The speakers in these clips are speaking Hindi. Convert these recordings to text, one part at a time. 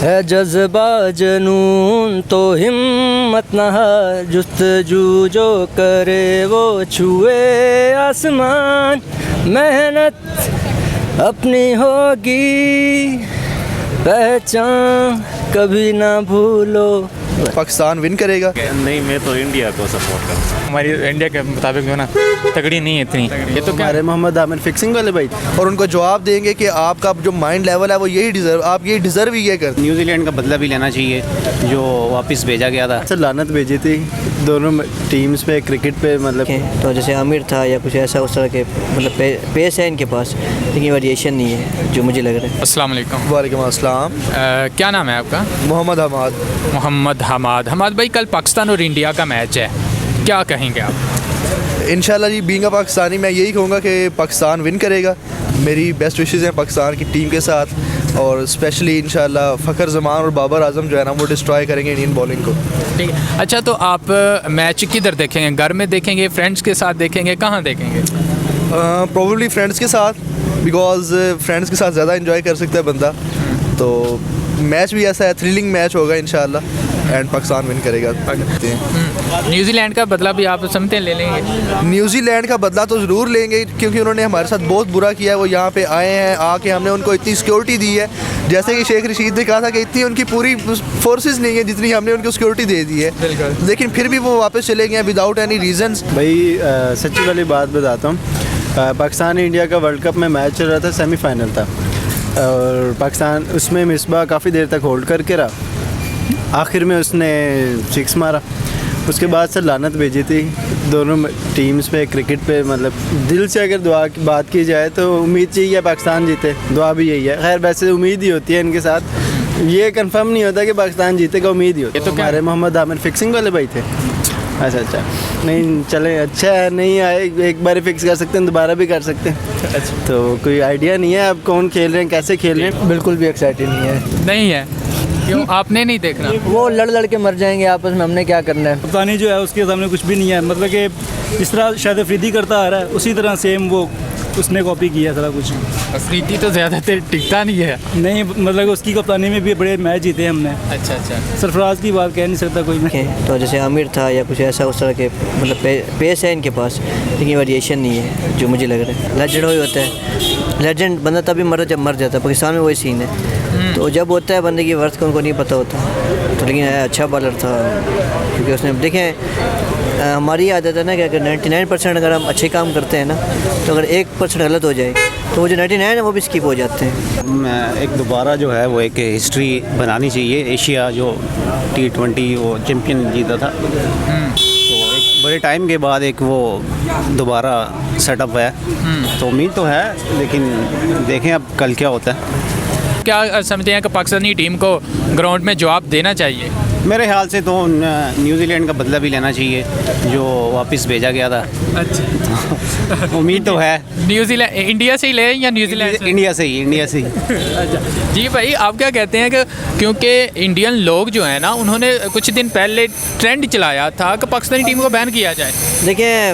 है जज्बा जनून तो हिम्मत न हार, जुस्तजू जो करे वो छुए आसमान, मेहनत अपनी होगी पहचान कभी ना भूलो। पाकिस्तान विन करेगा? नहीं, मैं तो इंडिया को सपोर्ट करता हूँ। हमारी इंडिया के मुताबिक जो ना तगड़ी नहीं है इतनी। ये तो हमारे मोहम्मद आमिर फिक्सिंग वाले भाई, और उनको जवाब देंगे कि आपका जो माइंड लेवल है वो यही डिजर्व, आप ये डिजर्व ही ये करते। न्यूजीलैंड का बदला भी लेना चाहिए जो वापस भेजा गया था। सर लानत भेजी थी दोनों टीम्स पे, क्रिकेट पे, मतलब तो जैसे आमिर था या कुछ ऐसा उस तरह के मतलब पेस है इनके पास, लेकिन वेरिएशन नहीं है जो मुझे लग रहा है। अस्सलाम वालेकुम। वालेकुम अस्सलाम। क्या नाम है आपका? मोहम्मद हमाद। मोहम्मद हमाद भाई, कल पाकिस्तान और इंडिया का मैच है, क्या कहेंगे आप? इंशाल्लाह जी, बीइंग अ पाकिस्तानी मैं यही कहूँगा कि पाकिस्तान विन करेगा। मेरी बेस्ट विशेज़ हैं पाकिस्तान की टीम के साथ, और स्पेशली इंशाल्लाह फ़खर ज़मान और बाबर आजम जो है ना वो डिस्ट्रॉय करेंगे इंडियन बॉलिंग को। ठीक है। अच्छा, तो आप मैच किधर देखेंगे? घर में देखेंगे, फ्रेंड्स के साथ देखेंगे, कहाँ देखेंगे? प्रोबेबली फ्रेंड्स के साथ, बिकॉज फ्रेंड्स के साथ ज़्यादा इंजॉय कर सकता है बंदा। तो मैच भी ऐसा है, थ्रिलिंग मैच होगा इंशाल्लाह, एंड पाकिस्तान विन करेगा। न्यूजीलैंड का बदला भी आप समझते हैं ले लेंगे? न्यूजीलैंड का बदला तो ज़रूर लेंगे, क्योंकि उन्होंने हमारे साथ बहुत बुरा किया है। वो यहाँ पे आए हैं, आके हमने उनको इतनी सिक्योरिटी दी है, जैसे कि शेख रशीद ने कहा था कि इतनी उनकी पूरी फोर्सेस नहीं है जितनी हमने उनको सिक्योरिटी दे दी है, लेकिन फिर भी वो वापस चले गए विदाउट एनी रीजंस। भाई सच्ची वाली बात बताता हूँ, पाकिस्तान इंडिया का वर्ल्ड कप में मैच चल रहा था, सेमीफाइनल था, और पाकिस्तान उसमें मिसबा काफ़ी देर तक होल्ड करके रहा, आखिर में उसने 6 मारा। उसके बाद से लानत भेजी थी दोनों टीम्स पे, क्रिकेट पे। मतलब दिल से अगर दुआ की बात की जाए तो उम्मीद चाहिए पाकिस्तान जीते, दुआ भी यही है। खैर वैसे उम्मीद ही होती है इनके साथ, ये कंफर्म नहीं होता कि पाकिस्तान जीतेगा, उम्मीद ही होती है। तो हमारे मोहम्मद आमिर फिक्सिंग वाले भाई थे। अच्छा, नहीं चले, अच्छा है, नहीं आए एक बार फिक्स कर सकते हैं, दोबारा भी कर सकते हैं। अच्छा, तो कोई आइडिया नहीं है अब कौन खेल रहे हैं, कैसे खेल रहे हैं? बिल्कुल भी एक्साइटेड नहीं है। नहीं है? क्यों, आपने नहीं देखना? वो लड़ के मर जाएंगे आपस में, हमने क्या करना है। कप्तानी जो है उसके सामने कुछ भी नहीं है, मतलब कि जिस तरह शायद अफरीदी करता आ रहा है उसी तरह सेम वो उसने कॉपी किया सारा कुछ। अफरीदी तो ज़्यादातर टिकता नहीं है। नहीं, मतलब उसकी कप्तानी में भी बड़े मैच जीते हमने। अच्छा, सरफराज की बात कह नहीं सकता कोई नहीं। तो जैसे आमिर था या कुछ ऐसा उस तरह के मतलब पेस है इनके पास, लेकिन वेरिएशन नहीं है जो मुझे लग रहा है। लेजेंड वही होता है, लेजेंड बंदा तभी मर जब मर जाता है। पाकिस्तान में वही सीन है। तो जब होता है बंदे की वर्थ को उनको नहीं पता होता। तो लेकिन अच्छा बॉलर था, क्योंकि उसने देखें हमारी आदत है ना कि अगर 99% अगर हम अच्छे काम करते हैं ना, तो अगर 1% गलत हो जाए तो वो जो 99 है वो भी स्किप हो जाते हैं। एक दोबारा जो है वो एक हिस्ट्री बनानी चाहिए। एशिया जो T20 वो चैम्पियन जीता था, तो एक बड़े टाइम के बाद एक वो दोबारा सेटअप है, तो उम्मीद तो है, लेकिन देखें अब कल क्या होता है। क्या समझते हैं कि पाकिस्तानी टीम को ग्राउंड में जवाब देना चाहिए? मेरे ख्याल से तो न्यूजीलैंड का बदला भी लेना चाहिए जो वापस भेजा गया था। अच्छा, उम्मीद तो है। न्यूजीलैंड इंडिया से ही ले या न्यूजीलैंड से? इंडिया से ही। अच्छा जी भाई, आप क्या कहते हैं कि क्योंकि इंडियन लोग जो है ना, उन्होंने कुछ दिन पहले ट्रेंड चलाया था कि पाकिस्तानी टीम को बैन किया जाए। देखिए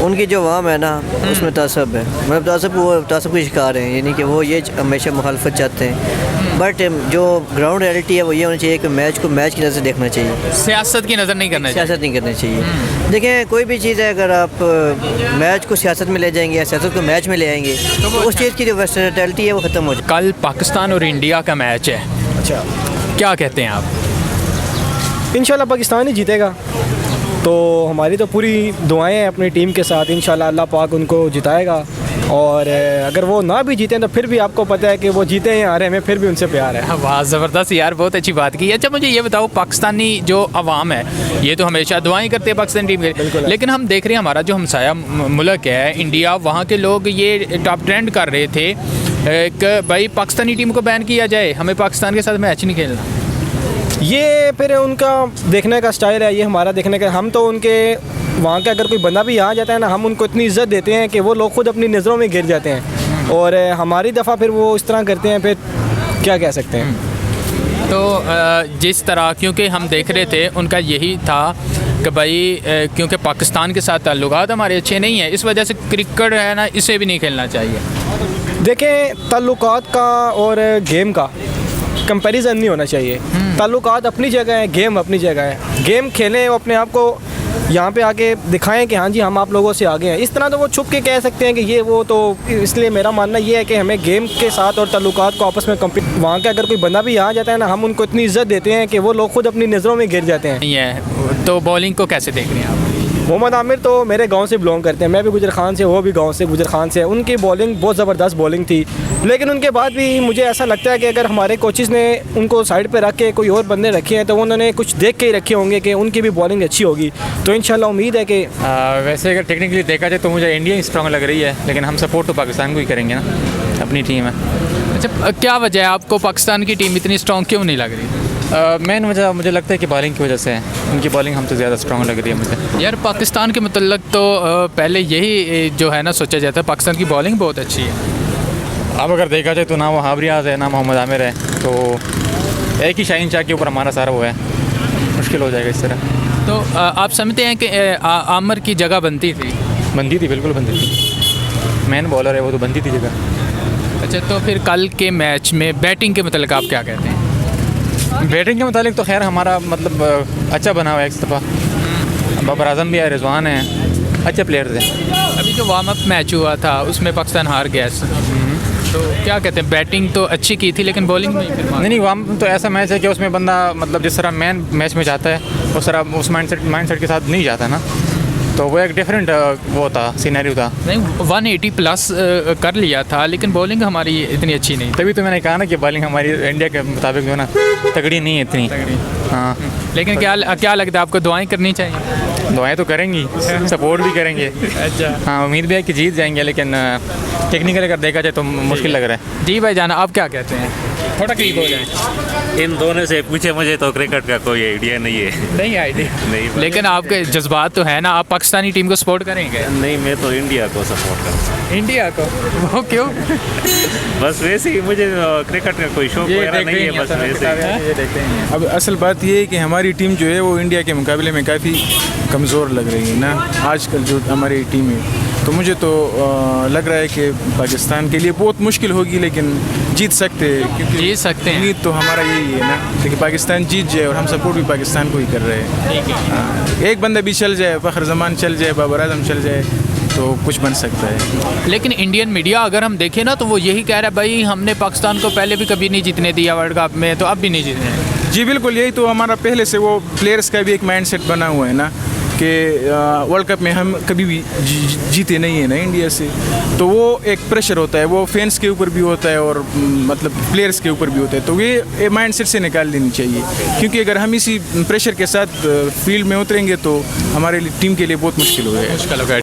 उनकी जो वाम है ना उसमें तासब है, मतलब तासब के शिकार हैं, यानी कि वो ये हमेशा मुखालफत चाहते हैं। बट जो ग्राउंड रियलिटी है वो ये होनी चाहिए कि मैच को मैच की नज़र से देखना चाहिए, सियासत की नज़र नहीं करना चाहिए। सियासत नहीं करनी चाहिए। देखें कोई भी चीज़ है, अगर आप मैच को सियासत में ले जाएंगे या सियासत को मैच में ले आएंगे तो उस चीज़ की जो वर्सटैलिटी है वो ख़त्म हो जाए। कल पाकिस्तान और इंडिया का मैच है। अच्छा, क्या कहते हैं आप? इंशाल्लाह पाकिस्तान ही जीतेगा। तो हमारी तो पूरी दुआएं हैं अपनी टीम के साथ, इंशाल्लाह अल्लाह पाक उनको जिताएगा। और अगर वो ना भी जीते तो फिर भी आपको पता है कि वो जीते हैं, आ रहे हमें फिर भी उनसे प्यार है। वाह, ज़बरदस्त यार, बहुत अच्छी बात की। अच्छा मुझे ये बताओ, पाकिस्तानी जो अवाम है ये तो हमेशा दुआएं करते हैं पाकिस्तानी टीम के, लेकिन हम देख रहे हैं हमारा जो हमसाया मुल्क है इंडिया, वहाँ के लोग ये टॉप ट्रेंड कर रहे थे कि भाई पाकिस्तानी टीम को बैन किया जाए, हमें पाकिस्तान के साथ मैच नहीं खेलना। ये फिर उनका देखने का स्टाइल है, ये हमारा देखने का। हम तो उनके वहाँ का अगर कोई बंदा भी यहाँ जाता है ना, हम उनको इतनी इज्जत देते हैं कि वो लोग खुद अपनी नज़रों में गिर जाते हैं, और हमारी दफ़ा फिर वो इस तरह करते हैं, फिर क्या कह सकते हैं। तो जिस तरह, क्योंकि हम देख रहे थे उनका यही था कि भाई क्योंकि पाकिस्तान के साथ ताल्लुकात हमारे अच्छे नहीं है, इस वजह से क्रिकेट है ना, इसे भी नहीं खेलना चाहिए। देखें ताल्लुकात का और गेम का कंपैरिजन नहीं होना चाहिए। ताल्लुकात अपनी जगह है, गेम अपनी जगह है। गेम खेलें, वो अपने आप को यहाँ पे आके दिखाएं कि हाँ जी हम आप लोगों से आगे हैं। इस तरह तो वो छुप के कह सकते हैं कि ये वो, तो इसलिए मेरा मानना ये है कि हमें गेम के साथ और ताल्लुकात को आपस में कम्पीट, वहाँ के अगर कोई बंदा भी यहाँ जाता है ना, हम उनको इतनी इज्जत देते हैं कि वो लोग खुद अपनी नज़रों में गिर जाते हैं। नहीं है तो बॉलिंग को कैसे देख रहे हैं आप? मोहम्मद आमिर तो मेरे गांव से बिलोंग करते हैं, मैं भी गुजर खान से, वो भी गांव से गुजर खान से। उनकी बॉलिंग बहुत ज़बरदस्त बॉलिंग थी, लेकिन उनके बाद भी मुझे ऐसा लगता है कि अगर हमारे कोचेज़ ने उनको साइड पे रख के कोई और बंदे रखे हैं तो उन्होंने कुछ देख के ही रखे होंगे कि उनकी भी बॉलिंग अच्छी होगी। तो इंशाल्लाह उम्मीद है कि वैसे अगर टेक्निकली देखा जाए तो मुझे इंडिया ही स्ट्रॉन्ग लग रही है, लेकिन हम सपोर्ट तो पाकिस्तान को ही करेंगे ना, अपनी टीम है। अच्छा, क्या वजह है आपको पाकिस्तान की टीम इतनी स्ट्रॉन्ग क्यों नहीं लग रही? मेन वजह मुझे लगता है कि बॉलिंग की वजह से है। उनकी बॉलिंग हमसे ज़्यादा स्ट्रॉन्ग लग रही है मुझे। यार पाकिस्तान के मतलब तो पहले यही जो है ना सोचा जाता है, पाकिस्तान की बॉलिंग बहुत अच्छी है। अब अगर देखा जाए तो ना वो हाब रियाज है ना मोहम्मद आमिर है, तो एक ही शाहीन शाह के ऊपर हमारा सारा वो है, मुश्किल हो जाएगा इस तरह। तो आप समझते हैं कि आमिर की जगह बनती थी? बिल्कुल बनती थी। मेन बॉलर है वो, तो बनती थी जगह। अच्छा, तो फिर कल के मैच में बैटिंग के मतलब आप क्या कहते हैं? बैटिंग के मुतालिक तो खैर हमारा मतलब अच्छा बना हुआ है। इस दफ़ा बाबर आजम भी है, रिजवान है, अच्छे प्लेयर्स हैं। अभी जो वार्म अप मैच हुआ था उसमें पाकिस्तान हार गया, तो क्या कहते हैं, बैटिंग तो अच्छी की थी लेकिन बॉलिंग में फिर नहीं वार्म तो ऐसा मैच है कि उसमें बंदा मतलब जिस तरह मेन मैच में जाता है उस तरह उस माइंडसेट के साथ नहीं जाता ना, तो वो एक डिफरेंट वो था, सीनरी था। नहीं 180 प्लस कर लिया था, लेकिन बॉलिंग हमारी इतनी अच्छी नहीं। तभी तो मैंने कहा ना कि बॉलिंग हमारी इंडिया के मुताबिक जो है ना तगड़ी नहीं है इतनी। हाँ, लेकिन क्या लगता है आपको, दुआएं करनी चाहिए? दुआएं तो करेंगी, सपोर्ट भी करेंगे। अच्छा, हाँ, उम्मीद भी है कि जीत जाएंगे, लेकिन टेक्निकल अगर देखा जाए तो मुश्किल लग रहा है। जी भाई जाना, आप क्या कहते हैं? थोड़ा करीब हो जाए। इन दोनों से पूछे, मुझे तो क्रिकेट का कोई आइडिया नहीं है। नहीं आइडिया नहीं, लेकिन आपके जज्बात तो है ना, आप पाकिस्तानी टीम को सपोर्ट करेंगे? नहीं, मैं तो इंडिया को सपोर्ट करता हूँ। इंडिया को? वो क्यों? बस वैसे ही, मुझे क्रिकेट का कोई शौक वगैरह नहीं है, बस वैसे। अब असल बात ये है कि हमारी टीम जो है वो इंडिया के मुकाबले में काफ़ी कमज़ोर लग रही है ना आजकल जो हमारी टीम है। तो मुझे तो लग रहा है कि पाकिस्तान के लिए बहुत मुश्किल होगी, लेकिन जीत सकते हैं, क्योंकि जीत सकते हैं। उम्मीद तो हमारा यही है ना कि पाकिस्तान जीत जाए, और हम सपोर्ट भी पाकिस्तान को ही कर रहे हैं। एक बंदा भी चल जाए, फ़खर जमान चल जाए, बाबर आजम चल जाए, तो कुछ बन सकता है। लेकिन इंडियन मीडिया अगर हम देखें ना तो वो यही कह रहा है, भाई हमने पाकिस्तान को पहले भी कभी नहीं जीतने दिया वर्ल्ड कप में, तो अब भी नहीं जीतने। जी बिल्कुल, यही तो हमारा पहले से वो प्लेयर्स का भी एक माइंडसेट बना हुआ है ना कि वर्ल्ड कप में हम कभी भी जीते नहीं है ना इंडिया से। तो वो एक प्रेशर होता है, वो फैंस के ऊपर भी होता है और मतलब प्लेयर्स के ऊपर भी होता है। तो ये माइंडसेट से निकाल देनी चाहिए, क्योंकि अगर हम इसी प्रेशर के साथ फील्ड में उतरेंगे तो हमारे टीम के लिए बहुत मुश्किल हो जाएगा।